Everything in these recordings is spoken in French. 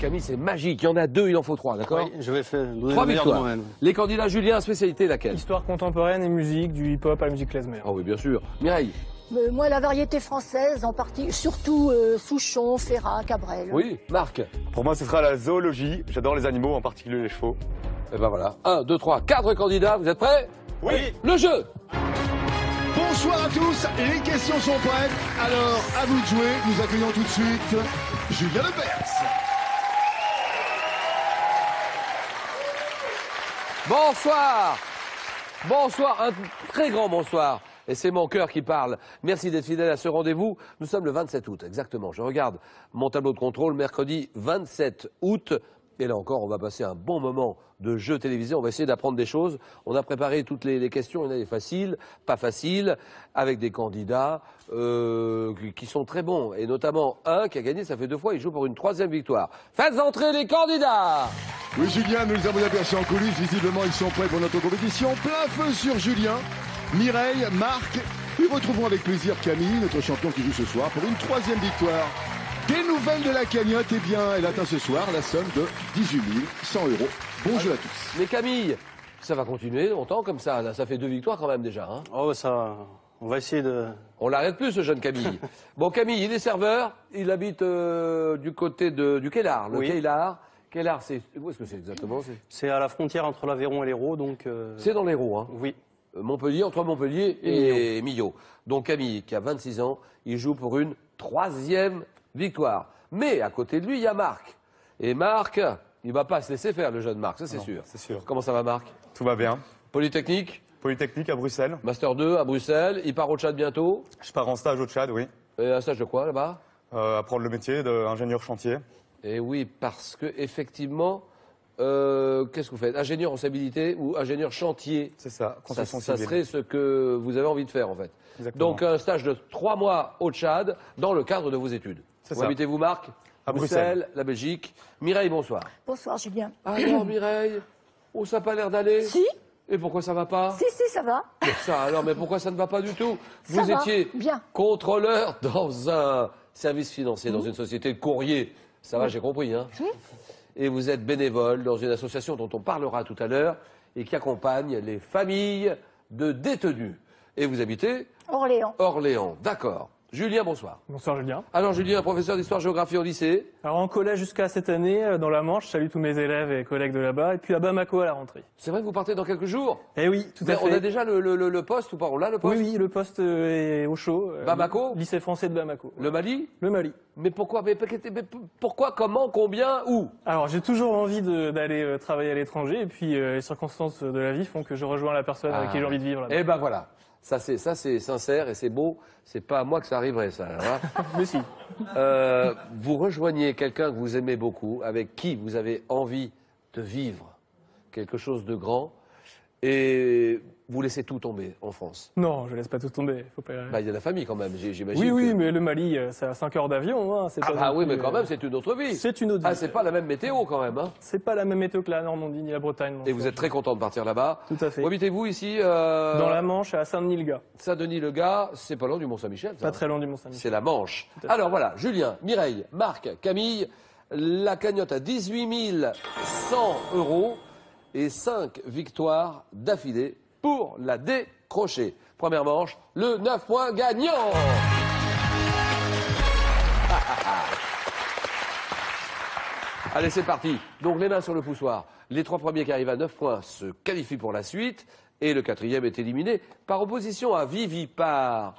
Camille, c'est magique. Il y en a 2, il en faut 3, d'accord? Oui, je vais faire 3 victoires. Les candidats, Julien, spécialité laquelle? Histoire contemporaine et musique, du hip-hop à la musique klezmer. Ah oui, bien sûr. Mireille? Moi, la variété française, en partie, surtout Souchon, Ferrat, Cabrel. Oui, Marc? Pour moi, ce sera la zoologie. J'adore les animaux, en particulier les chevaux. Et ben voilà. 1, 2, 3, 4 candidats. Vous êtes prêts? Oui. Le jeu! Bonsoir à tous, les questions sont prêtes. Alors, à vous de jouer. Nous accueillons tout de suite Julien Lepers. Bonsoir! Bonsoir, un très grand bonsoir. Et c'est mon cœur qui parle. Merci d'être fidèle à ce rendez-vous. Nous sommes le 27 août, exactement. Je regarde mon tableau de contrôle, mercredi 27 août. Et là encore, on va passer un bon moment de jeu télévisé. On va essayer d'apprendre des choses. On a préparé toutes les questions. Il y en a des faciles, pas faciles, avec des candidats qui sont très bons. Et notamment un qui a gagné, ça fait 2 fois. Il joue pour une 3e victoire. Faites entrer les candidats! Oui, Julien, nous les avons aperçus en coulisses. Visiblement, ils sont prêts pour notre compétition. Plein feu sur Julien, Mireille, Marc. Et retrouvons avec plaisir Camille, notre champion qui joue ce soir pour une 3e victoire. Des nouvelles de la cagnotte, eh bien, elle atteint ce soir la somme de 18 100 €. Bon jeu à tous. Mais Camille, ça va continuer longtemps comme ça. Là, ça fait 2 victoires quand même déjà. Hein. Oh, ça, on va essayer de... On l'arrête plus, ce jeune Camille. Bon, Camille, il est serveur. Il habite du côté du Kellar. Le Oui. Kellar. Kellar, c'est... Où est-ce que c'est exactement? C'est à la frontière entre l'Aveyron et l'Hérault, donc... C'est dans l'Hérault, hein. Oui. Montpellier, entre Montpellier et Millau. Donc Camille, qui a 26 ans, il joue pour une 3e victoire. Mais à côté de lui, il y a Marc. Et Marc, il va pas se laisser faire, le jeune Marc, ça c'est sûr. C'est sûr. Comment ça va, Marc? Tout va bien. Polytechnique, Polytechnique à Bruxelles. Master 2 à Bruxelles, il part au Tchad bientôt. Je pars en stage au Tchad, oui. Et un stage de quoi, là-bas? Apprendre le métier d'ingénieur chantier. Et oui, parce que effectivement, qu'est-ce que vous faites? Ingénieur en stabilité ou ingénieur chantier? C'est ça, construction Ça civile. serait ce que vous avez envie de faire, en fait. Exactement. Donc un stage de 3 mois au Tchad, dans le cadre de vos études. C'est Où ça. habitez-vous, Marc? À Bruxelles, la Belgique. Mireille, bonsoir. Bonsoir, Julien. Alors, Mireille, oh, ça n'a pas l'air d'aller? Si, Et pourquoi ça va pas? si, ça va. Ça, alors, mais pourquoi ça ne va pas du tout? Ça Vous va, étiez bien. contrôleur dans un service financier, dans une société de courrier. Ça va, j'ai compris, hein? Et vous êtes bénévole dans une association dont on parlera tout à l'heure et qui accompagne les familles de détenus. Et vous habitez? Orléans. Orléans, d'accord. Julien, bonsoir. Bonsoir Julien. Alors Julien, professeur d'histoire-géographie au lycée. Alors en collège jusqu'à cette année, dans la Manche, je salue tous mes élèves et collègues de là-bas, et puis à Bamako à la rentrée. C'est vrai que vous partez dans quelques jours? Eh oui, tout à Mais fait. on a déjà le poste ou pas? On l'a le poste? Oui, oui, le poste est au chaud. Bamako? Lycée français de Bamako. Le Mali? Le Mali. Mais pourquoi? Mais pourquoi? Comment? Combien? Où? Alors j'ai toujours envie d'aller travailler à l'étranger, et puis les circonstances de la vie font que je rejoins la personne avec qui j'ai envie de vivre là-bas. Eh ben voilà. Ça c'est sincère et c'est beau. C'est pas à moi que ça arriverait, ça. Hein. Mais si. Vous rejoignez quelqu'un que vous aimez beaucoup, avec qui vous avez envie de vivre quelque chose de grand, et vous laissez tout tomber en France. Non, je laisse pas tout tomber. Faut pas... Bah, il y a la famille quand même, j'imagine. Oui, oui, que... mais le Mali, c'est à 5 heures d'avion. Hein, Ah bah oui, mais quand même, c'est une autre vie. C'est une autre vie. Ah, c'est pas la même météo quand même. Hein. C'est pas la même météo que la Normandie ni la Bretagne. Et vous êtes très content de partir là-bas. Tout à fait. Où habitez-vous ici Dans la Manche, à Saint-Denis-le-Gard. Saint-Denis-le-Gard, c'est pas loin du Mont-Saint-Michel. Pas très loin du Mont-Saint-Michel. C'est la Manche. Tout à fait. Alors voilà, Julien, Mireille, Marc, Camille, la cagnotte à 18 100 € et 5 victoires d'affilée pour la décrocher. Première manche, le 9 points gagnant. Allez, c'est parti. Donc les mains sur le poussoir. Les 3 premiers qui arrivent à 9 points se qualifient pour la suite. Et le 4e est éliminé par opposition à Vivipar.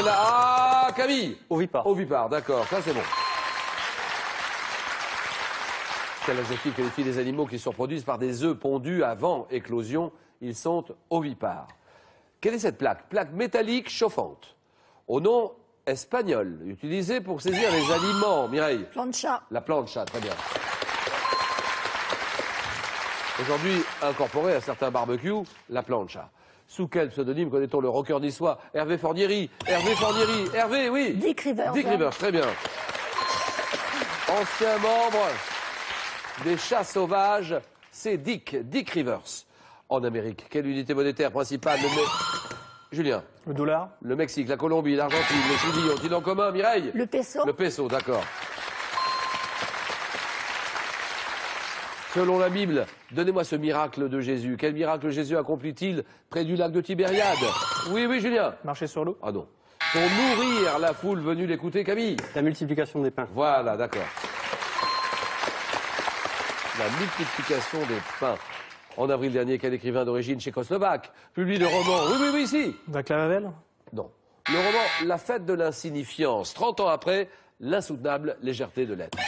Ah, Camille! Ovipar. Ovipar, d'accord, ça c'est bon. Quel adjectif qualifie les animaux qui se reproduisent par des œufs pondus avant éclosion? Ils sont ovipares. Quelle est cette plaque? Plaque métallique chauffante, au nom espagnol, utilisée pour saisir les aliments. Mireille? Plancha. La plancha, très bien. Aujourd'hui, incorporée à certains barbecues, la plancha. Sous quel pseudonyme connaît-on le rocker niçois Hervé Fornieri? Hervé Fornieri. Hervé, oui. Dick Rivers. Dick Rivers, très bien. Ancien membre des chats sauvages, c'est Dick Rivers. En Amérique, quelle unité monétaire principale Julien? Le dollar? Le Mexique, la Colombie, l'Argentine, le Chili ont-ils en commun, Mireille? Le peso. Le peso, d'accord. Selon la Bible, donnez-moi ce miracle de Jésus. Quel miracle Jésus accomplit-il près du lac de Tibériade? Oui, oui, Julien. Marcher sur l'eau. Ah non. Pour nourrir la foule venue l'écouter, Camille. La multiplication des pains. Voilà, d'accord. La multiplication des pains. En avril dernier, quel écrivain d'origine tchécoslovaque publie le roman... Oui, oui, oui, si. Václav Havel. Non. Le roman La fête de l'insignifiance. 30 ans après, l'insoutenable légèreté de l'être.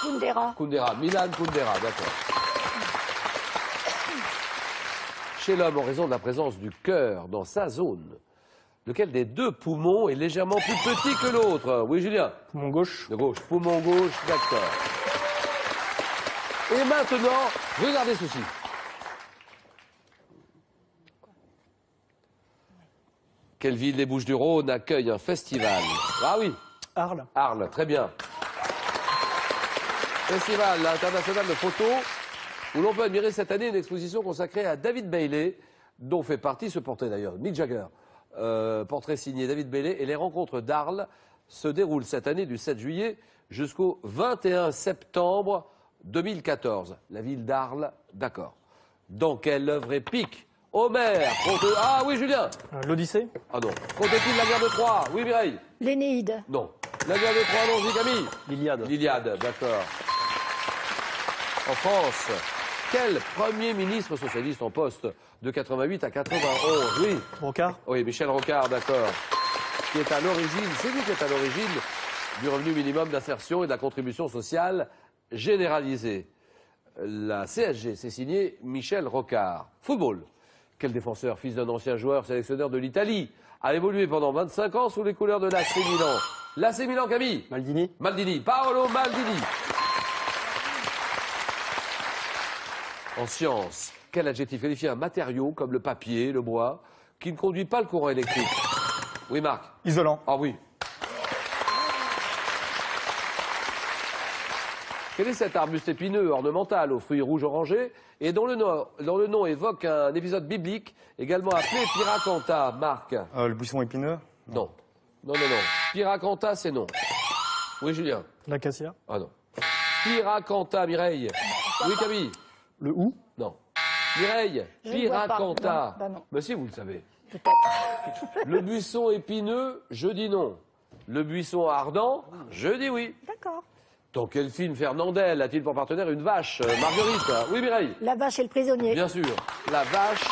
Kundera. Kundera, Milan Kundera, d'accord. Chez l'homme, en raison de la présence du cœur dans sa zone, lequel des deux poumons est légèrement plus petit que l'autre? Oui, Julien? Poumon gauche. De gauche, poumon gauche, d'accord. Et maintenant, regardez ceci. Quelle ville des Bouches-du-Rhône accueille un festival? Ah oui, Arles. Arles, très bien. Festival international de photos, où l'on peut admirer cette année une exposition consacrée à David Bailey, dont fait partie ce portrait d'ailleurs, Mick Jagger. Portrait signé David Bailey, et les rencontres d'Arles se déroulent cette année du 7 juillet jusqu'au 21 septembre 2014. La ville d'Arles, d'accord. Dans quelle œuvre épique Homère conte... Ah oui, Julien. L'Odyssée. Ah non. Comptait-il la guerre de Troie? Oui, Mireille. L'Énéide. Non. La guerre de Troie, allons-y, Camille. L'Iliade. L'Iliade, d'accord. En France, quel Premier ministre socialiste en poste de 88 à 91? Oui. Rocard. Oui, Michel Rocard, d'accord. Qui est à l'origine, c'est lui qui est à l'origine du revenu minimum d'insertion et de la contribution sociale généralisée. La CSG, c'est signé Michel Rocard. Football. Quel défenseur, fils d'un ancien joueur sélectionneur de l'Italie, a évolué pendant 25 ans sous les couleurs de l'AC Milan? L'AC Milan, Camille. Maldini. Maldini, Paolo Maldini. En science, quel adjectif qualifie un matériau comme le papier, le bois, qui ne conduit pas le courant électrique? Oui, Marc. Isolant. Ah oui. Quel est cet arbuste épineux ornemental aux fruits rouges orangés et dont le nom évoque un épisode biblique également appelé Pyracantha? Marc. Le buisson épineux. Non. Non, non, non. Pyracantha, c'est non. Oui, Julien. L'acacia. Ah non. Pyracantha, Mireille. Oui, Camille. Le hou. Non. Mireille. Je ne vois pas. Pyracantha. Non, bah non. Mais si, vous le savez. Peut-être. Le buisson épineux, je dis non. Le buisson ardent, je dis oui. D'accord. Dans quel film Fernandel a-t-il pour partenaire une vache? Marguerite. Oui, Mireille. La vache et le prisonnier. Bien sûr. La vache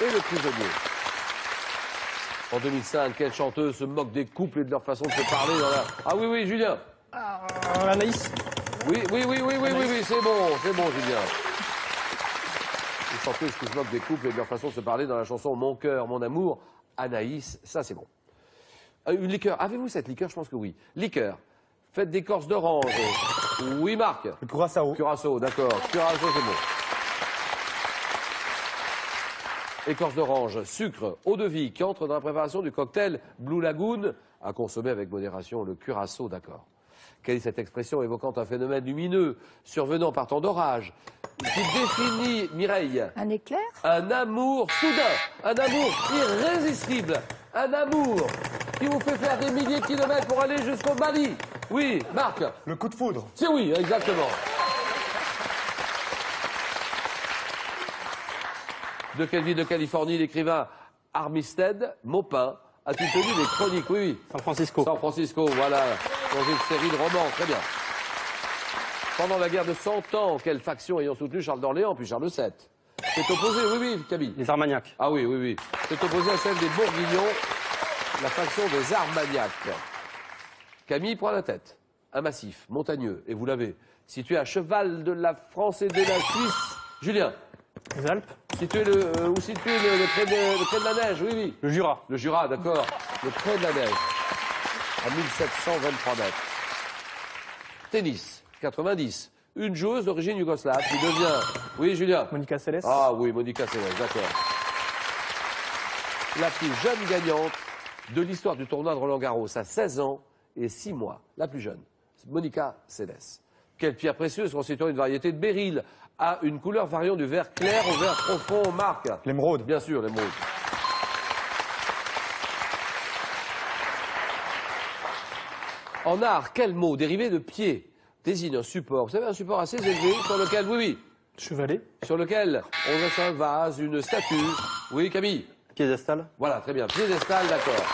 et le prisonnier. En 2005, quelle chanteuse se moque des couples et de leur façon de se parler dans la... Ah oui, oui, Julien. Anaïs. Oui, oui, oui, oui, oui, oui, oui, c'est bon, Julien. Une chanteuse qui se moque des couples et de leur façon de se parler dans la chanson Mon cœur, mon amour, Anaïs, ça c'est bon. Une liqueur, avez-vous cette liqueur? Je pense que oui. Liqueur, faite d'écorce d'orange. Oui, Marc. Le curaçao. Curaçao, d'accord. Curaçao, c'est bon. Écorce d'orange, sucre, eau de vie qui entre dans la préparation du cocktail Blue Lagoon, à consommer avec modération, le curaçao, d'accord. Quelle est cette expression évoquant un phénomène lumineux survenant par temps d'orage qui définit, Mireille, Un éclair. un amour soudain, un amour irrésistible, un amour qui vous fait faire des milliers de kilomètres pour aller jusqu'au Mali? Oui, Marc. Le coup de foudre. C'est oui, exactement. De quelle ville de Californie l'écrivain Armistead Maupin a-t-il tenu des chroniques? Oui, oui. San Francisco. San Francisco, voilà, dans une série de romans, très bien. Pendant la guerre de 100 ans, quelle faction ayant soutenu Charles d'Orléans puis Charles VII s'est opposée? Oui, oui, Camille. Les Armagnacs. Ah oui, oui, oui. C'est opposé à celle des Bourguignons, la faction des Armagnacs. Camille prend la tête. Un massif montagneux, et vous l'avez, situé à cheval de la France et de la Suisse. Julien. Les Alpes. Situé où situé le crêt de la neige? Oui, oui. Le Jura. Le Jura, d'accord. Le crêt de la neige. À 1723 mètres. Tennis, 90. Une joueuse d'origine yougoslave qui devient... Oui, Julien. Monica Seles. Ah oui, Monica Seles, d'accord. La plus jeune gagnante de l'histoire du tournoi de Roland-Garros à 16 ans et 6 mois. La plus jeune, Monica Seles. Quelle pierre précieuse constituant une variété de béryl a une couleur variant du vert clair au vert profond, Marc? L'émeraude. Bien sûr, l'émeraude. En art, quel mot dérivé de pied désigne un support? Vous savez, un support assez élevé sur lequel, oui, oui, Chevalet. sur lequel on dresse un vase, une statue. Oui, Camille? Piédestal. Voilà, très bien. Piédestal, d'accord.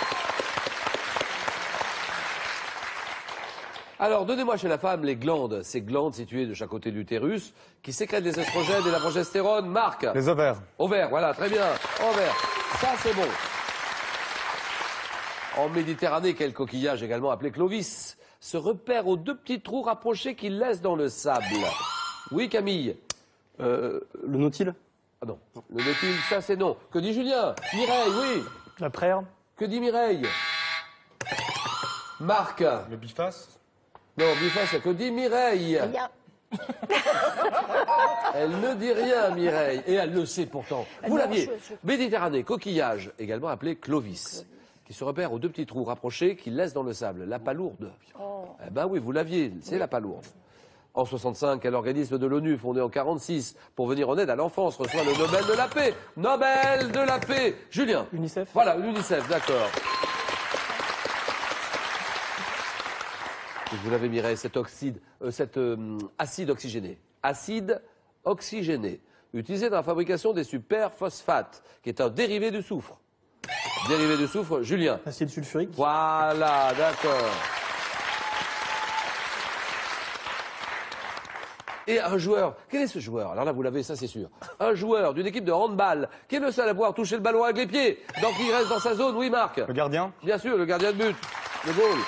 Alors, donnez-moi chez la femme les glandes, ces glandes situées de chaque côté de l'utérus, qui sécrètent les estrogènes et la progestérone. Marc? Les ovaires. Ovaire, voilà, très bien. Ovaire. Ça, c'est bon. En Méditerranée, quel coquillage également appelé Clovis se repère aux 2 petits trous rapprochés qu'il laisse dans le sable. Oui, Camille? Le nautile. Ah non. Le nautile, ça, c'est non. Que dit Julien? Mireille, oui. La praire. Que dit Mireille? Marc? Le biface. Non, biface, que dit Mireille? Rien. Elle ne dit rien, Mireille, et elle le sait pourtant. Vous Non, l'aviez. je- Méditerranée, coquillage, également appelé Clovis, qui se repère aux 2 petits trous rapprochés qu'il laisse dans le sable. La palourde. Eh ben oui, vous l'aviez, c'est la palourde. En 65, quel organisme de l'ONU, fondé en 46, pour venir en aide à l'enfance, reçoit le Nobel de la paix? Nobel de la paix. Julien? UNICEF. Voilà, l'UNICEF, d'accord. Vous l'avez, Mireille, cet acide oxygéné. Acide oxygéné, utilisé dans la fabrication des superphosphates, qui est un dérivé du soufre. Dérivé du soufre, Julien. Acide sulfurique. Voilà, d'accord. Et un joueur, quel est ce joueur? Alors là, vous l'avez, ça c'est sûr. Un joueur d'une équipe de handball, qui est le seul à pouvoir toucher le ballon avec les pieds, donc il reste dans sa zone, oui Marc? Le gardien. Bien sûr, le gardien de but, le goal.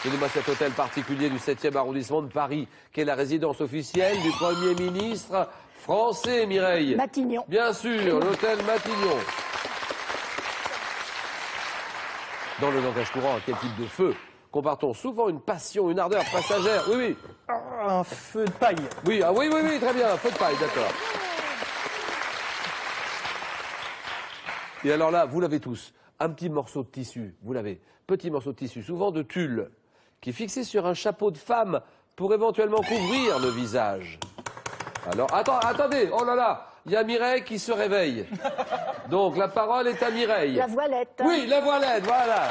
Donnez-moi cet hôtel particulier du 7e arrondissement de Paris, qui est la résidence officielle du Premier ministre français, Mireille. Matignon. Bien sûr, l'hôtel Matignon. Dans le langage courant, à quel type de feu compare-t-on souvent une passion, une ardeur passagère? Oui, oui. Un feu de paille. Oui, ah oui, oui, oui, très bien, feu de paille, d'accord. Et alors là, vous l'avez tous, un petit morceau de tissu, vous l'avez, petit morceau de tissu, souvent de tulle, qui est fixé sur un chapeau de femme pour éventuellement couvrir le visage. Alors, attendez, oh là là, il y a Mireille qui se réveille. Donc, la parole est à Mireille. La voilette. Oui, la voilette, voilà.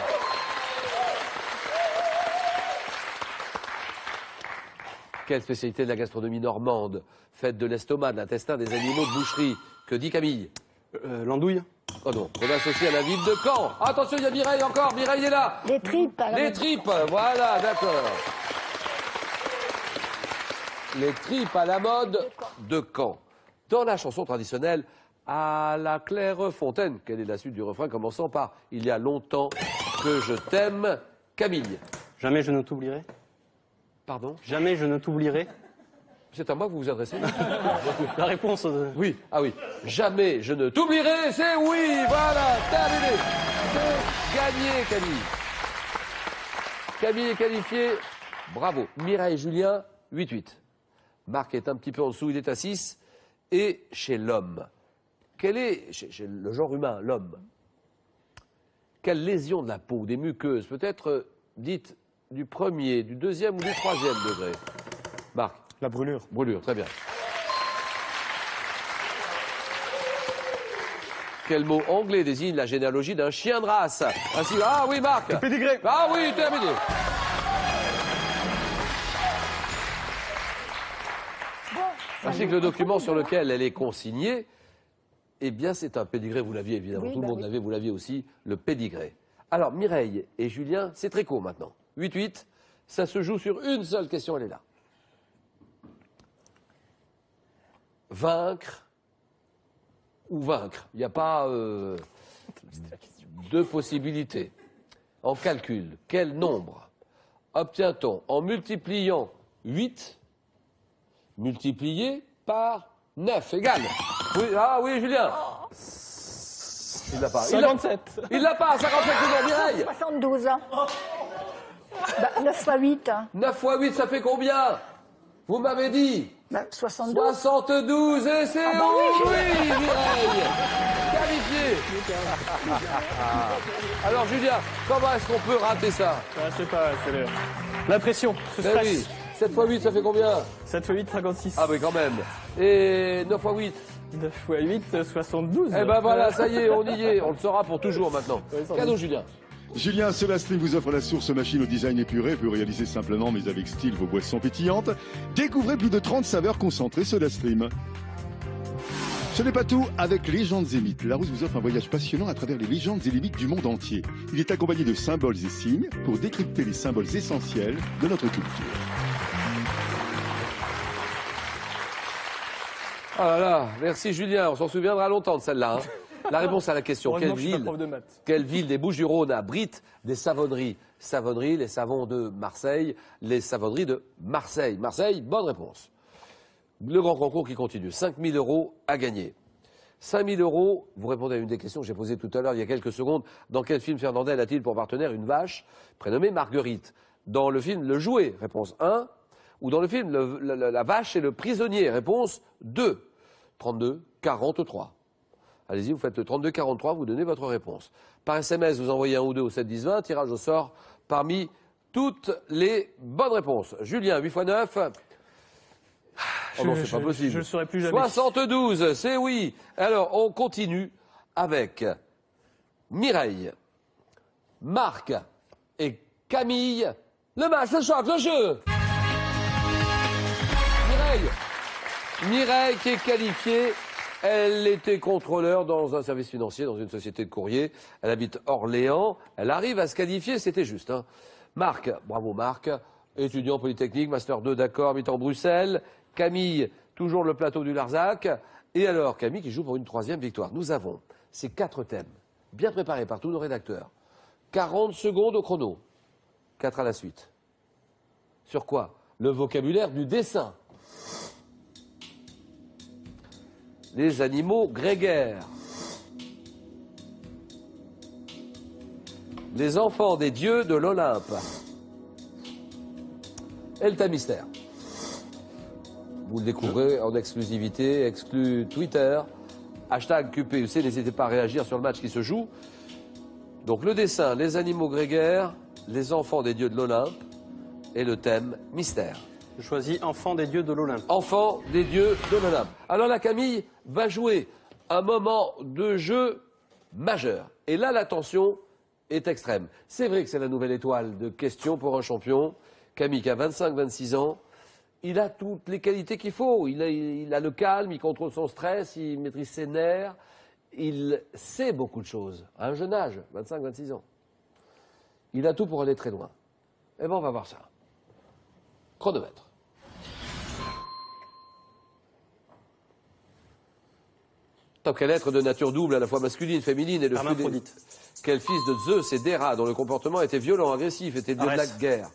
Quelle spécialité de la gastronomie normande, faite de l'estomac, de l'intestin, des animaux de boucherie? Que dit Camille? L'andouille. Oh non, on associe à la ville de Caen. Attention, il y a Mireille encore, Mireille est là. Les tripes. alors. Les tripes, voilà, d'accord. Les tripes à la mode de Caen. Dans la chanson traditionnelle, à la Clairefontaine, quelle est la suite du refrain commençant par « Il y a longtemps que je t'aime », Camille? Jamais je ne t'oublierai. Pardon? Jamais je ne t'oublierai. C'est à moi que vous vous adressez? La réponse. Oui, ah oui. Jamais je ne t'oublierai, c'est oui, voilà, terminé. C'est gagné, Camille. Camille est qualifiée, bravo. Mireille et Julien, 8-8. Marc est un petit peu en dessous, il est à 6. Et chez l'homme, quelle est, chez le genre humain, l'homme, quelle lésion de la peau, des muqueuses, peut-être dite du 1er, du 2e ou du 3e degré? Marc? La brûlure. Brûlure, très bien. Quel mot anglais désigne la généalogie d'un chien de race? Ainsi, ah oui, Marc. Le pédigré. Ah oui, terminé. Ainsi que le document sur lequel elle est consignée, eh bien, c'est un pédigré. Vous l'aviez évidemment, Oui, tout le bah monde oui. l'avait, vous l'aviez aussi, le pédigré. Alors, Mireille et Julien, c'est très court maintenant. 8-8, ça se joue sur une seule question, elle est là. Vaincre ou vaincre. Il n'y a pas deux possibilités. En calcul, quel nombre obtient-on en multipliant 8 multiplié par 9 égale? Oui, ah oui, Julien. Il l'a pas. 57. Il l'a pas, 57 toujours, Mireille. 72. Bah, 9 x 8. 9 fois 8, ça fait combien? Vous m'avez dit Bah, 72. 72, et c'est Ah bah oui, oui, Mireille. Qualifié. Alors, Julien, comment est-ce qu'on peut rater ça? Ah, je sais pas, c'est la pression, ce Ben stress. oui. 7 x 8, ça fait combien? 7 x 8, 56. Ah oui, quand même. Et 9 x 8? 9 x 8, 72. Eh ben voilà, ça y est, on y est. On le saura pour toujours maintenant. Oui, sans Cadeau, doute. Julien. Julien, SodaStream vous offre la source machine au design épuré. Peut réaliser simplement mais avec style vos boissons pétillantes. Découvrez plus de 30 saveurs concentrées SodaStream. Ce n'est pas tout, avec Légendes et Mythes, Larousse vous offre un voyage passionnant à travers les légendes et les mythes du monde entier. Il est accompagné de symboles et signes pour décrypter les symboles essentiels de notre culture. Oh là là, merci Julien, on s'en souviendra longtemps de celle-là. Hein. La réponse à la question, Heureusement que je suis pas prof de maths. quelle ville des Bouches-du-Rhône abrite des savonneries? Savonneries, les savons de Marseille, les savonneries de Marseille. Marseille, bonne réponse. Le grand concours qui continue, 5 000 € à gagner. 5 000 €, vous répondez à une des questions que j'ai posées tout à l'heure, il y a quelques secondes. Dans quel film Fernandel a-t-il pour partenaire une vache prénommée Marguerite? Dans le film Le Jouet, réponse 1. Ou dans le film La vache et le prisonnier, réponse 2. 32 43. Allez-y, vous faites le 32 43, vous donnez votre réponse. Par SMS, vous envoyez un ou deux au 7 10 20, tirage au sort parmi toutes les bonnes réponses. Julien, 8 x 9. Oh non, c'est pas possible. Je ne saurais plus jamais. 72, c'est oui. Alors, on continue avec Mireille, Marc et Camille. Le match, le choc, le jeu. Mireille qui est qualifiée. Elle était contrôleur dans un service financier, dans une société de courrier. Elle habite Orléans. Elle arrive à se qualifier, c'était juste. Hein. Marc, bravo Marc, étudiant polytechnique, master 2 d'accord, habitant Bruxelles. Camille, toujours le plateau du Larzac. Et alors, Camille qui joue pour une 3e victoire. Nous avons ces 4 thèmes, bien préparés par tous nos rédacteurs. 40 secondes au chrono. 4 à la suite. Sur quoi? Le vocabulaire du dessin. Les animaux grégaires. Les enfants des dieux de l'Olympe. Et le thème mystère. Vous le découvrez en exclusivité, exclu Twitter, hashtag QPUC, n'hésitez pas à réagir sur le match qui se joue. Donc le dessin, les animaux grégaires, les enfants des dieux de l'Olympe et le thème mystère. Je choisis enfant des dieux de l'Olympe. Enfant des dieux de l'Olympe. Alors la Camille va jouer un moment de jeu majeur. Et là, la tension est extrême. C'est vrai que c'est la nouvelle étoile de questions pour un champion. Camille qui a 25-26 ans. Il a toutes les qualités qu'il faut. Il a le calme, il contrôle son stress, il maîtrise ses nerfs. Il sait beaucoup de choses. À un jeune âge, 25-26 ans. Il a tout pour aller très loin. Eh bien, on va voir ça. Chronomètre. Top, quel être de nature double, à la fois masculine, féminine et le Hermaphrodite. Quel fils de Zeus et d'Héra, dont le comportement était violent, agressif, était dieu de la guerre.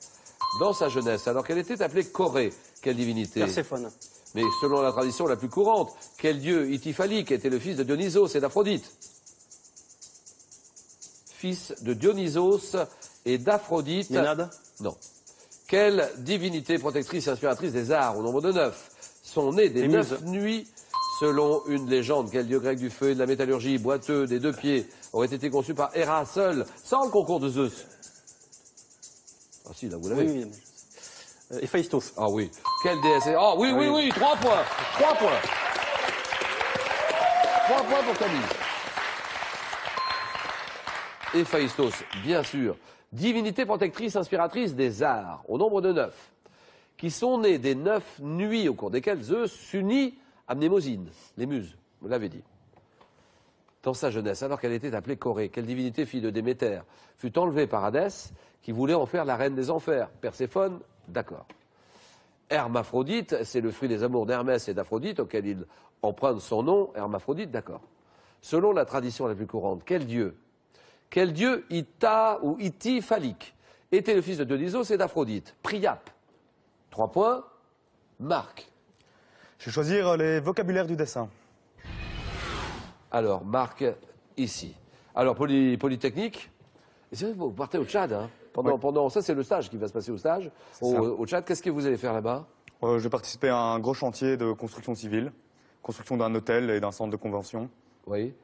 Dans sa jeunesse, alors qu'elle était appelée Corée, quelle divinité? Perséphone. Mais selon la tradition la plus courante, quel dieu Ityphalique était le fils de Dionysos et d'Aphrodite? Fils de Dionysos et d'Aphrodite. Ménade. Non. Quelle divinité protectrice et inspiratrice des arts, au nombre de 9, sont nées des Les 9 muses. nuits, selon une légende? Quel dieu grec du feu et de la métallurgie, boiteux, des 2 pieds, aurait été conçu par Héra seul, sans le concours de Zeus? Ah si, là vous l'avez. Oui, oui. Héphaïstos. Ah oui. Quelle déesse est... Ah oui, oui, oui, 3 points. 3 points. 3 points pour Camille. Héphaïstos, bien sûr. Divinité protectrice, inspiratrice des arts, au nombre de 9, qui sont nées des 9 nuits au cours desquelles Zeus s'unit à Mnémosyne, les muses, vous l'avez dit. Dans sa jeunesse, alors qu'elle était appelée Corée, quelle divinité, fille de Déméter, fut enlevée par Hadès, qui voulait en faire la reine des enfers? Perséphone, d'accord. Hermaphrodite, c'est le fruit des amours d'Hermès et d'Aphrodite, auquel il emprunte son nom, Hermaphrodite, d'accord. Selon la tradition la plus courante, quel dieu Ita ou Ityphalique était le fils de Dionysos et d'Aphrodite? Priape. 3 points. Marc. Je vais choisir les vocabulaires du dessin. Alors, Marc, ici. Alors, Polytechnique. Et c'est vrai que vous partez au Tchad, hein, pendant ça, c'est le stage qui va se passer au stage. Au Tchad, qu'est-ce que vous allez faire là-bas? Je vais participer à un gros chantier de construction civile, construction d'un hôtel et d'un centre de convention. Oui.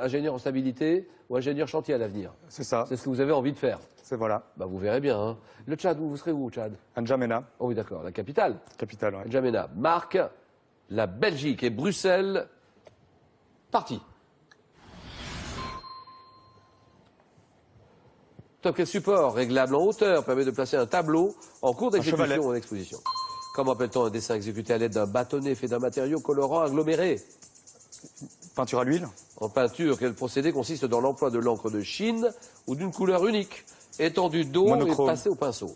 Ingénieur en stabilité ou ingénieur chantier à l'avenir? C'est ça, C'est ce que vous avez envie de faire? c'est voilà. Bah, vous verrez bien. Hein. Le Tchad, vous serez où au Tchad? N'Djamena, Oh oui, d'accord, la capitale. capitale, ouais. N'Djamena. Marc, la Belgique et Bruxelles, parti. Top, quel support réglable en hauteur permet de placer un tableau en cours chevalet. d'exécution ou en exposition? Comment appelle-t-on un dessin exécuté à l'aide d'un bâtonnet fait d'un matériau colorant aggloméré? Peinture à l'huile. En peinture, quel procédé consiste dans l'emploi de l'encre de Chine ou d'une couleur unique, étendue d'eau et Monochrome. passée au pinceau?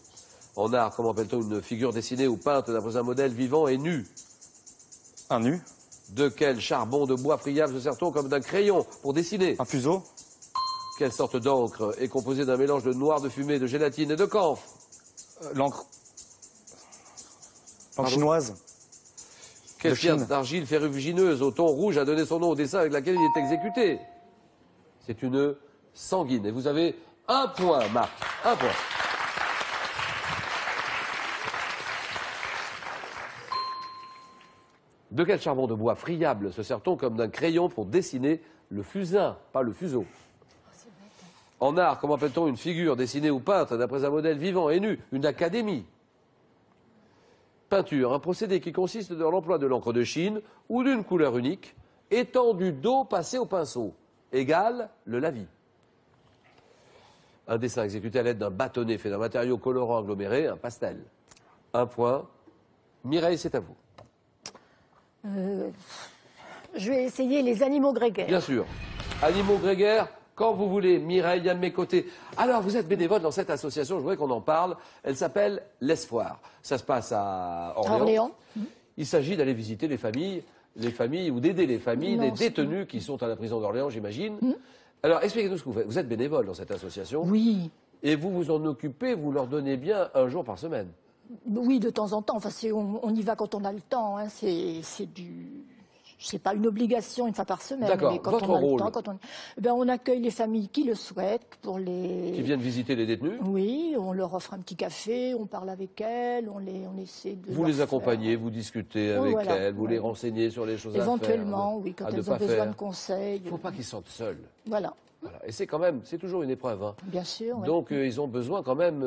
En art, comment appelle-t-on une figure dessinée ou peinte d'après un modèle vivant et nu? Un nu. De quel charbon de bois friable se sert-on comme d'un crayon pour dessiner? Un fuseau. Quelle sorte d'encre est composée d'un mélange de noir de fumée, de gélatine et de camphre? L'encre. Pardon. Chinoise. Quelle De pierre Chine. d'argile ferrugineuse au ton rouge a donné son nom au dessin avec laquelle il est exécuté? C'est une sanguine. Et vous avez un point, Marc. Un point. De quel charbon de bois friable se sert-on comme d'un crayon pour dessiner le fusain, pas le fuseau? En art, comment appelle-t-on une figure dessinée ou peinte d'après un modèle vivant et nu? Une académie. Peinture, un procédé qui consiste dans l'emploi de l'encre de Chine ou d'une couleur unique, étendue d'eau passée au pinceau, égale le lavis. Un dessin exécuté à l'aide d'un bâtonnet fait d'un matériau colorant aggloméré, un pastel. Un point. Mireille, c'est à vous. Je vais essayer les animaux grégaires. Bien sûr. Animaux grégaires, quand vous voulez. Mireille, à mes côtés. Alors, vous êtes bénévole dans cette association, je voudrais qu'on en parle. Elle s'appelle l'Espoir. Ça se passe à Orléans. Il s'agit d'aller visiter les familles ou d'aider les familles des détenus qui sont à la prison d'Orléans, j'imagine. Alors, expliquez-nous ce que vous faites. Vous êtes bénévole dans cette association. Oui. Et vous vous en occupez, vous leur donnez bien un jour par semaine. Oui, de temps en temps. Enfin, on y va quand on a le temps. Hein. C'est pas une obligation une fois par semaine. D'accord. Mais quand Votre on a rôle. le temps, on accueille les familles qui le souhaitent pour les. Qui viennent visiter les détenus. Oui, on leur offre un petit café, on parle avec elles, on essaie de. Vous leur les accompagnez, faire- vous discutez Oui, avec voilà. elles, vous les renseignez sur les choses Éventuellement, à faire. oui, quand à ne elles ont pas besoin faire. de conseils. Il ne faut pas qu'ils se sentent seuls. Voilà, Voilà. Et c'est toujours une épreuve. Hein. bien sûr. ouais. Donc ils ont besoin quand même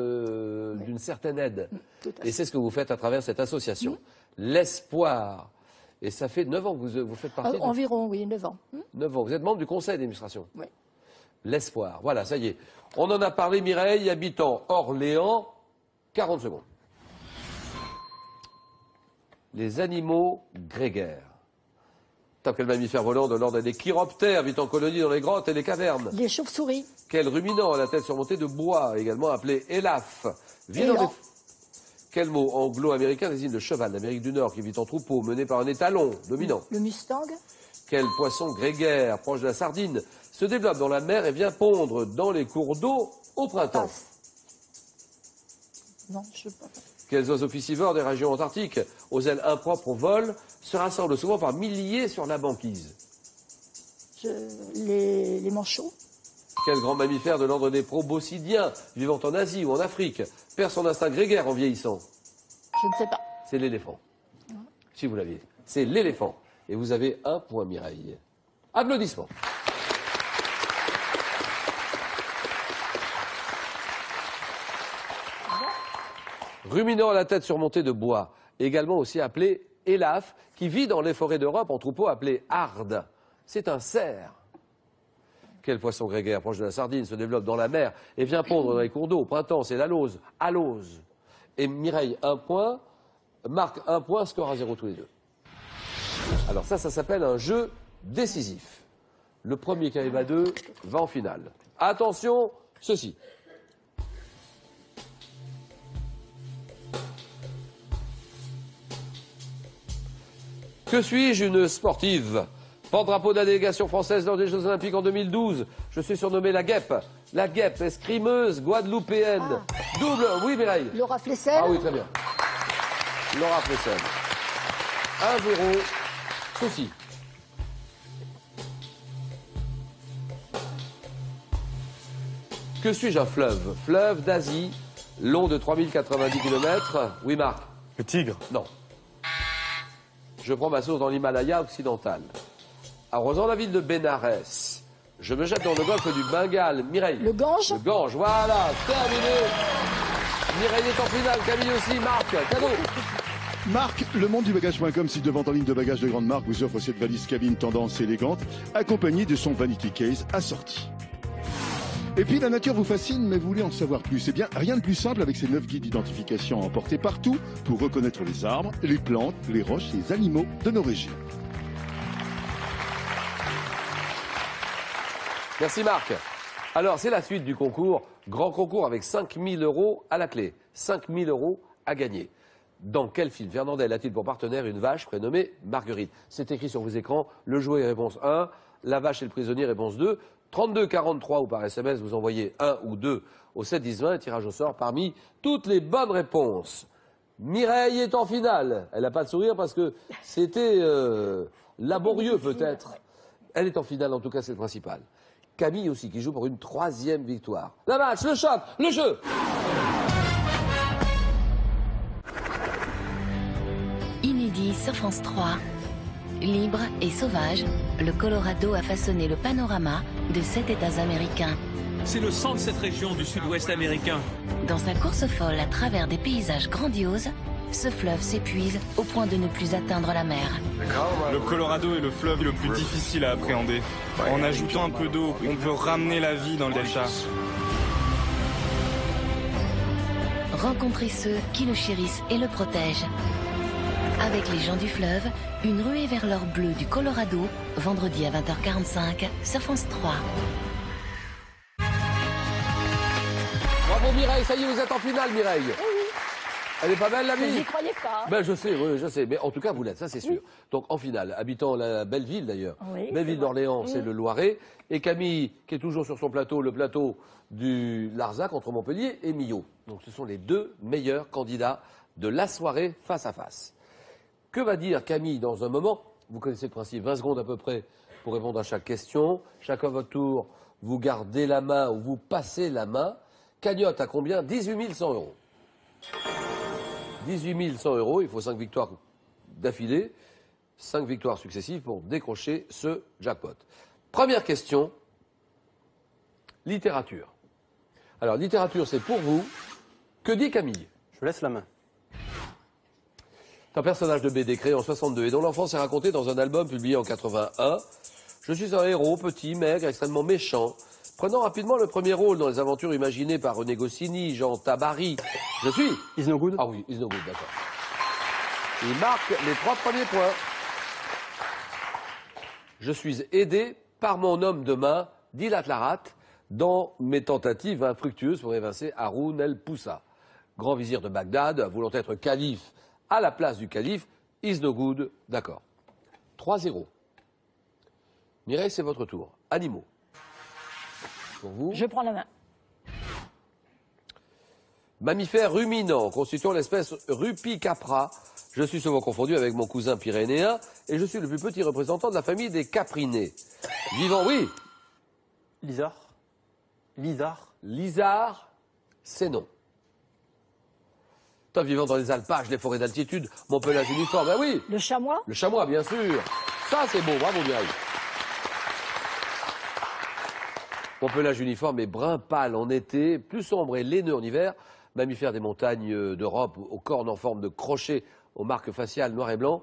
d'une certaine aide. Tout à Et fait. c'est ce que vous faites à travers cette association. L'Espoir. Et ça fait 9 ans que vous faites partie de... Environ, oui, 9 ans. 9 ans. Vous êtes membre du conseil d'administration. Oui. L'Espoir. Voilà, ça y est. On en a parlé, Mireille, habitant Orléans. 40 secondes. Les animaux grégaires. Top, quel mammifère volant de l'ordre des chiroptères vit en colonie dans les grottes et les cavernes? Les chauves-souris, Quel ruminant à la tête surmontée de bois, également appelé élaphe, vit dans Élan. les... Quel mot anglo-américain désigne le cheval d'Amérique du Nord qui vit en troupeau, mené par un étalon dominant? le mustang, Quel poisson grégaire, proche de la sardine, se développe dans la mer et vient pondre dans les cours d'eau au printemps? passe. Non, je sais pas. Quels oiseaux piscivores des régions antarctiques, aux ailes impropres au vol, se rassemblent souvent par milliers sur la banquise? Les manchots, Quel grand mammifère de l'ordre des proboscidiens, vivant en Asie ou en Afrique, perd son instinct grégaire en vieillissant? je ne sais pas. C'est l'éléphant. Si vous l'aviez. C'est l'éléphant. Et vous avez un point, Mireille. Applaudissements. Ruminant à la tête surmontée de bois, également aussi appelé élaphe, qui vit dans les forêts d'Europe en troupeau appelé harde. C'est un cerf. Quel poisson grégaire proche de la sardine se développe dans la mer et vient pondre dans les cours d'eau au printemps? C'est l'alose. Alose. Et Mireille, un point. Marc, un point. Score à 0 tous les deux. Alors ça s'appelle un jeu décisif. Le premier qui arrive à 2 va en finale. Attention, ceci. Que suis-je, une sportive? Porte-drapeau de la délégation française lors des Jeux Olympiques en 2012. Je suis surnommée la guêpe. La guêpe, escrimeuse guadeloupéenne. Double, oui Mireille. Laura Flessel, Ah oui, très bien. Laura Flessel. 1-0. Ceci. Que suis-je, un fleuve? Fleuve d'Asie, long de 3090 km. Oui, Marc? Le tigre. Non. Je prends ma source dans l'Himalaya occidental. Arrosant la ville de Bénarès, je me jette dans le golfe du Bengale. Mireille. le Gange, Le Gange, voilà, terminé. Mireille est en finale, Camille aussi, Marc, cadeau. Marc, le monde du bagage.com, site de vente en ligne de bagages de grande marque, vous offre cette valise cabine tendance élégante, accompagnée de son vanity case assorti. Et puis la nature vous fascine, mais vous voulez en savoir plus. Eh bien, rien de plus simple avec ces 9 guides d'identification à emporter partout pour reconnaître les arbres, les plantes, les roches et les animaux de nos régions. Merci Marc. Alors, c'est la suite du concours. Grand concours avec 5 000 € à la clé. 5 000 € à gagner. Dans quel film Fernandel a-t-il pour partenaire une vache prénommée Marguerite? C'est écrit sur vos écrans. Le jouet, réponse 1. La vache et le prisonnier, réponse 2. 32 43 ou par SMS, vous envoyez 1 ou 2 au 7 10 20. Tirage au sort parmi toutes les bonnes réponses. Mireille est en finale. Elle n'a pas de sourire parce que c'était laborieux peut-être. Elle est en finale, en tout cas c'est le principal. Camille aussi, qui joue pour une 3e victoire. La match, le choc, le jeu. Inédit sur France 3. Libre et sauvage, le Colorado a façonné le panorama de 7 États américains. C'est le sang de cette région du sud-ouest américain. Dans sa course folle à travers des paysages grandioses, ce fleuve s'épuise au point de ne plus atteindre la mer. Le Colorado est le fleuve le plus difficile à appréhender. En ajoutant un peu d'eau, on peut ramener la vie dans le delta. Rencontrez ceux qui le chérissent et le protègent. Avec les gens du fleuve, une ruée vers l'or bleu du Colorado, vendredi à 20h45 sur France 3. Bravo Mireille, ça y est, vous êtes en finale Mireille. Elle est pas belle la vie? J'y croyais pas. Ben, je sais, oui, je sais. Mais en tout cas, vous l'êtes, ça c'est sûr. Donc en finale, habitant la belle ville d'ailleurs. Oui, belle ville c'est d'Orléans, vrai. c'est le Loiret. Et Camille, qui est toujours sur son plateau, le plateau du Larzac entre Montpellier et Millau. Donc ce sont les 2 meilleurs candidats de la soirée face à face. Que va dire Camille dans un moment? Vous connaissez le principe, 20 secondes à peu près pour répondre à chaque question. Chacun votre tour, vous gardez la main ou vous passez la main. Cagnotte à combien? 18 100 €. 18 100 €, il faut 5 victoires d'affilée, 5 victoires successives pour décrocher ce jackpot. Première question, littérature. Alors, littérature, c'est pour vous. Que dit Camille? Je laisse la main. C'est un personnage de BD créé en 62 et dont l'enfance est racontée dans un album publié en 81. Je suis un héros, petit, maigre, extrêmement méchant, prenant rapidement le premier rôle dans les aventures imaginées par René Goscinny, Jean Tabary. Je suis Is no good. Ah oui, Is no good, d'accord. Il marque les 3 premiers points. Je suis aidé par mon homme de main, dit Latlarat, dans mes tentatives infructueuses pour évincer Haroun el-Poussa. Grand vizir de Bagdad, voulant être calife à la place du calife, is no good, d'accord. 3-0. Mireille, c'est votre tour. Animaux. Pour vous. Je prends la main. Mammifère ruminant, constituant l'espèce Rupicapra. Je suis souvent confondu avec mon cousin pyrénéen et je suis le plus petit représentant de la famille des caprinés. Vivant, oui. Lizard. Lizard. Lizard, c'est non. Toi, vivant dans les alpages, les forêts d'altitude, mon pelage uniforme, ben oui. Le chamois? Le chamois, bien sûr. Ça, c'est beau, bravo Mireille. Mon pelage uniforme est brun pâle en été, plus sombre et laineux en hiver. Mammifère des montagnes d'Europe, aux cornes en forme de crochet, aux marques faciales noir et blanc.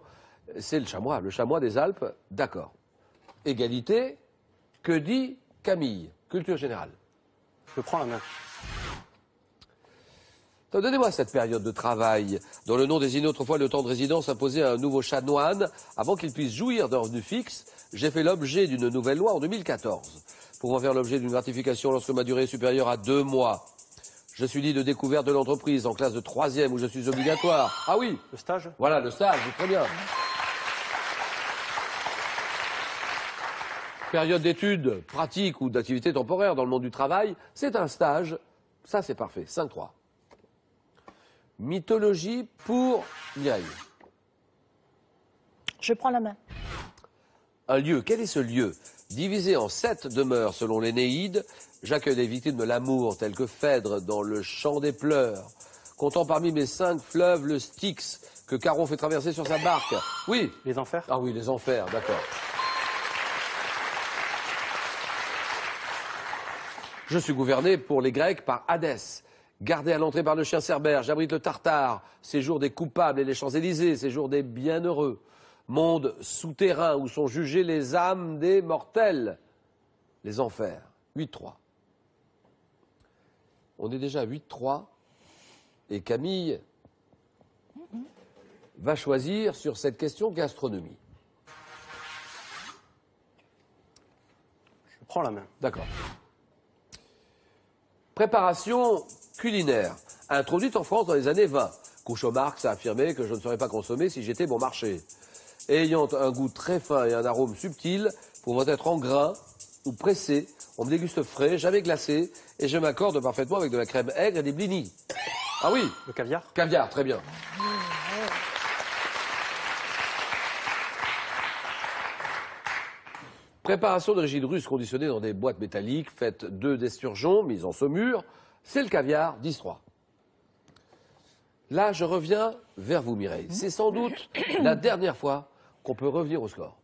C'est le chamois des Alpes, d'accord. Égalité, que dit Camille? Culture générale. Je prends la main. Donnez-moi cette période de travail, dont le nom désigne autrefois le temps de résidence imposé à un nouveau chanoine avant qu'il puisse jouir d'un revenu fixe. J'ai fait l'objet d'une nouvelle loi en 2014, pouvant faire l'objet d'une gratification lorsque ma durée est supérieure à 2 mois. Je suis dit de découverte de l'entreprise en classe de 3e où je suis obligatoire. Ah oui, Le stage. voilà le stage, très bien. Période d'études pratiques ou d'activité temporaire dans le monde du travail, c'est un stage. Ça, c'est parfait. 5-3. Mythologie pour Mireille. Je prends la main. Un lieu. Quel est ce lieu? Divisé en 7 demeures selon l'Énéide, j'accueille les victimes de l'amour telles que Phèdre dans le Chant des pleurs, comptant parmi mes 5 fleuves le Styx que Charon fait traverser sur sa barque. Oui. Les enfers. Ah oui, les enfers, d'accord. Je suis gouverné pour les Grecs par Hadès. Gardé à l'entrée par le chien Cerbère, j'abrite le Tartare, séjour des coupables et les Champs-Élysées, séjour des bienheureux. Monde souterrain où sont jugées les âmes des mortels. Les enfers. 8-3. On est déjà à 8-3. Et Camille va choisir sur cette question gastronomie. Je prends la main. D'accord. Préparation culinaire, introduite en France dans les années 20. Groucho Marx a affirmé que je ne saurais pas consommer si j'étais bon marché. Ayant un goût très fin et un arôme subtil, pouvant être en grains ou pressé, on me déguste frais, jamais glacé, et je m'accorde parfaitement avec de la crème aigre et des blinis. Ah oui. Le caviar. Caviar, très bien. Préparation d'origine russe conditionnée dans des boîtes métalliques, faites d'œufs d'esturgeon, mis en saumure. C'est le caviar, 10-3. Là, je reviens vers vous, Mireille. C'est sans doute la dernière fois qu'on peut revenir au score.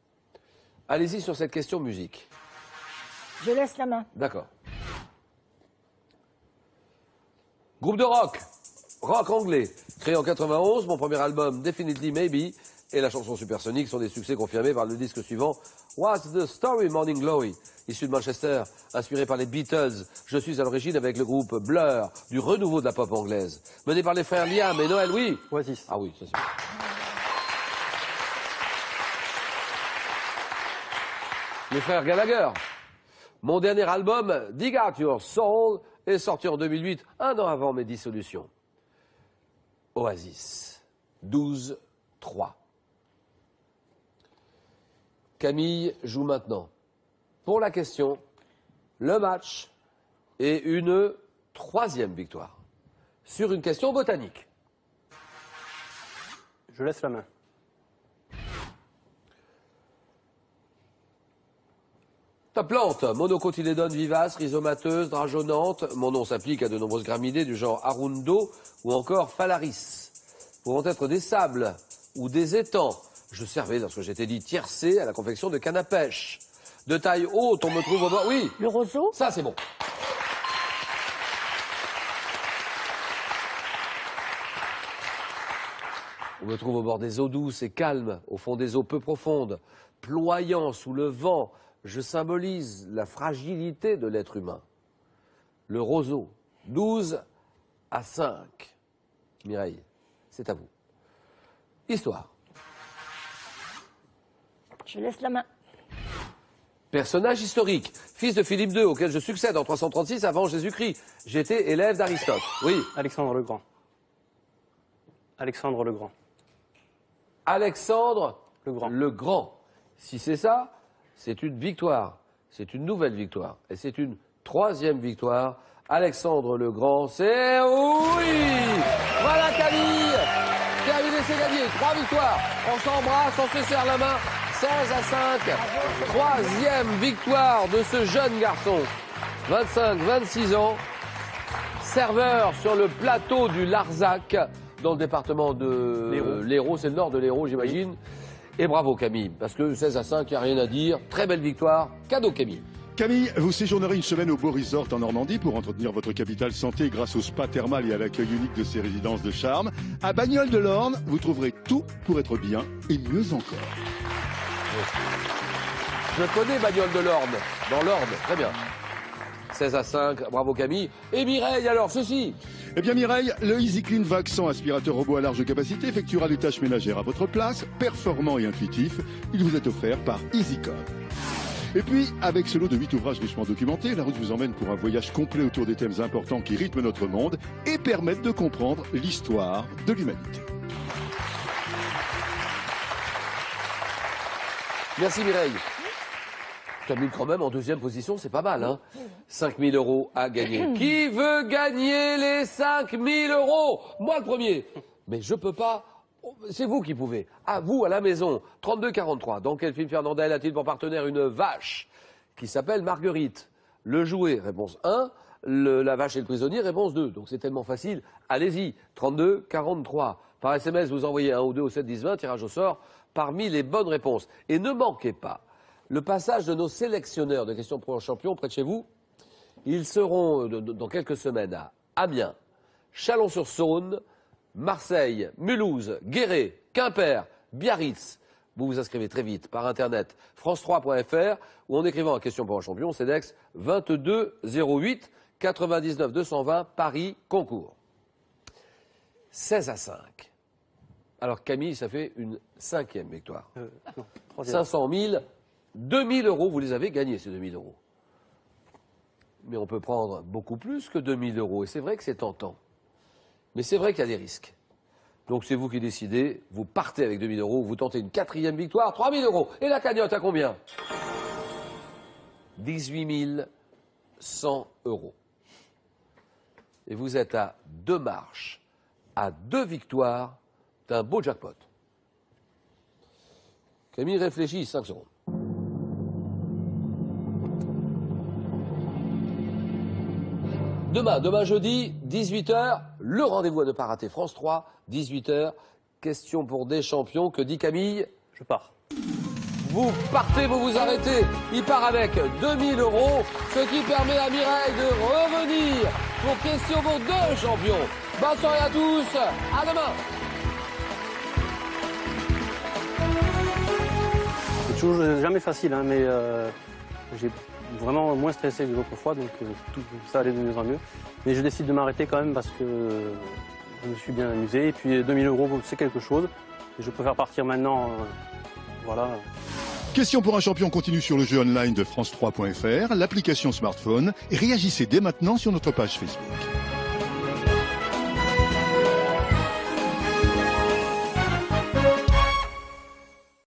Allez-y sur cette question musique. Je laisse la main. D'accord. Groupe de rock, rock anglais, créé en 91, mon premier album Definitely Maybe et la chanson Supersonic sont des succès confirmés par le disque suivant What's the Story Morning Glory, issu de Manchester, inspiré par les Beatles. Je suis à l'origine avec le groupe Blur, du renouveau de la pop anglaise, mené par les frères Liam et Noël, oui. Oasis. Ah oui, ça c'est. Les frères Gallagher. Mon dernier album, Dig Out Your Soul, est sorti en 2008, un an avant mes dissolutions. Oasis, 12-3. Camille joue maintenant. Pour la question, le match et une 3e victoire. Sur une question botanique. Je laisse la main. Ta plante, monocotylédone vivace, rhizomateuse, drageonnante. Mon nom s'applique à de nombreuses graminées du genre Arundo ou encore Phalaris. Pouvant être des sables ou des étangs. Je servais, lorsque j'étais dit tiercé, à la confection de canne à pêche. De taille haute, on me trouve au bord... Oui. Le roseau. Ça, c'est bon. On me trouve au bord des eaux douces et calmes, au fond des eaux peu profondes, ployant sous le vent. Je symbolise la fragilité de l'être humain. Le roseau, 12-5. Mireille, c'est à vous. Histoire. Je laisse la main. Personnage historique, fils de Philippe II, auquel je succède en 336 avant Jésus-Christ. J'étais élève d'Aristote. Oui. Alexandre le Grand. Alexandre le Grand. Alexandre le Grand. Le Grand. Si c'est ça, c'est une victoire. C'est une nouvelle victoire. Et c'est une 3e victoire. Alexandre le Grand, c'est oui. Voilà Camille. Camille, c'est gagné. 3 victoires. On s'embrasse, on se serre la main. 16-5. 3e victoire de ce jeune garçon. 25-26 ans. Serveur sur le plateau du Larzac, dans le département de l'Hérault. C'est le nord de l'Hérault, j'imagine. Oui. Et bravo Camille, parce que 16-5, il n'y a rien à dire. Très belle victoire. Cadeau Camille. Camille, vous séjournerez une semaine au Beau Resort en Normandie pour entretenir votre capital santé grâce au spa thermal et à l'accueil unique de ses résidences de charme. À Bagnoles-de-l'Orne, vous trouverez tout pour être bien et mieux encore. Je connais Bagnoles-de-l'Orne, dans l'Orne, très bien. 16-5, bravo Camille. Et Mireille, alors, ceci. Eh bien Mireille, le Easy Clean Vac 100 aspirateur robot à large capacité effectuera les tâches ménagères à votre place, performant et intuitif. Il vous est offert par EasyCom. Et puis, avec ce lot de 8 ouvrages richement documentés, la route vous emmène pour un voyage complet autour des thèmes importants qui rythment notre monde et permettent de comprendre l'histoire de l'humanité. Merci Mireille. Camille, quand même, en 2e position, c'est pas mal, hein. 5 000 € à gagner. Qui veut gagner les 5 000 €? Moi, le premier. Mais je peux pas. C'est vous qui pouvez. À vous, à la maison. 32-43. Dans quel film Fernandel a-t-il pour partenaire une vache qui s'appelle Marguerite? Le jouet, réponse 1. La vache et le prisonnier, réponse 2. Donc c'est tellement facile. Allez-y. 32-43. Par SMS, vous envoyez 1 ou 2 au 7-10-20, tirage au sort, parmi les bonnes réponses. Et ne manquez pas le passage de nos sélectionneurs de questions pour un champion près de chez vous. Ils seront dans quelques semaines à Amiens, Chalon-sur-Saône, Marseille, Mulhouse, Guéret, Quimper, Biarritz. Vous vous inscrivez très vite par internet france3.fr ou en écrivant à question pour un champion, CEDEX 22 08 99 220 Paris concours. 16 à 5. Alors Camille, ça fait une 5e victoire. Non, 3e. 500 000, 2000 euros, vous les avez gagnés ces 2000 euros. Mais on peut prendre beaucoup plus que 2000 euros. Et c'est vrai que c'est tentant. Mais c'est vrai qu'il y a des risques. Donc c'est vous qui décidez. Vous partez avec 2000 euros. Vous tentez une 4e victoire. 3000 euros. Et la cagnotte à combien? 18 100 euros. Et vous êtes à 2 marches, à 2 victoires d'un beau jackpot. Camille réfléchit 5 secondes. Demain jeudi, 18h, le rendez-vous à ne pas rater, France 3, 18h, question pour des champions, que dit Camille? Je pars. Vous partez, vous vous arrêtez, il part avec 2000 euros, ce qui permet à Mireille de revenir pour question pour 2 champions. Bonne soirée à tous, à demain. C'est toujours jamais facile, hein, mais j'ai vraiment moins stressé que l'autre fois, donc ça allait de mieux en mieux. Mais je décide de m'arrêter quand même parce que je me suis bien amusé. Et puis 2000 euros, c'est quelque chose. Et je préfère partir maintenant. Voilà. Question pour un champion continue sur le jeu online de France3.fr, l'application smartphone, et réagissez dès maintenant sur notre page Facebook.